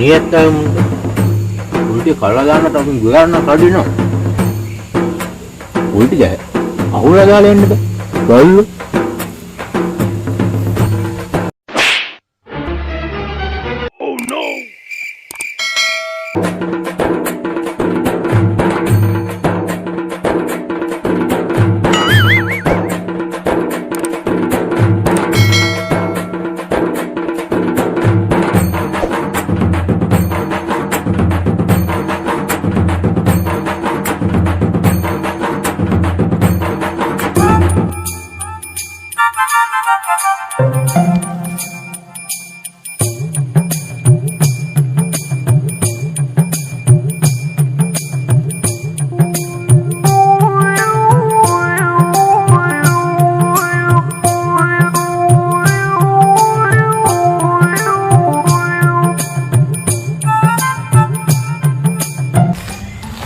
නියත උල්ටි කළා දාන්නට අපි ගියන්න කඩිනවා. උල්ටි ගෑ. අහුලා දාලා එන්න බෑ. බල්ලෝ. Oh no.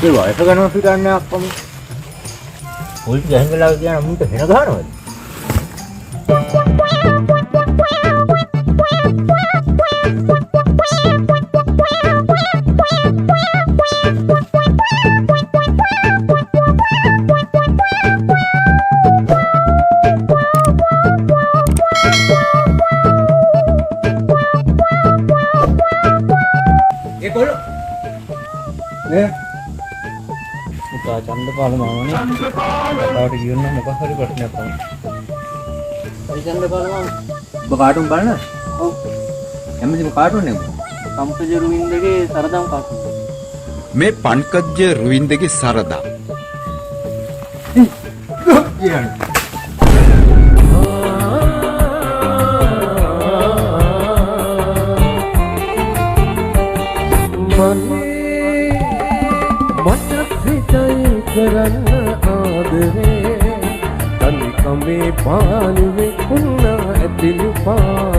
ඒ වයස ගන්න අපි ගන්න අප්පම උල්ටි ගහංගලා කියන මුන්ට වෙන ගහනවද? ඒ කොල්ලෝ නේ චන්දපාල මාමනේ කතාවට කියන්න මොකක් හරි ප්‍රශ්නයක් තමයි. හරි චන්දපාල මාම. ඔබ කාටුන් බලන? ඔව්. හැමදේම කාටුන් නේ. පංකජ රුවින්දගේ සරදම් කාටුන්. මේ පංකජ රුවින්දගේ සරදම්. කරන්න ආදරේ තනිකමේ පාළුවේ උන්නා ඇතිලු පා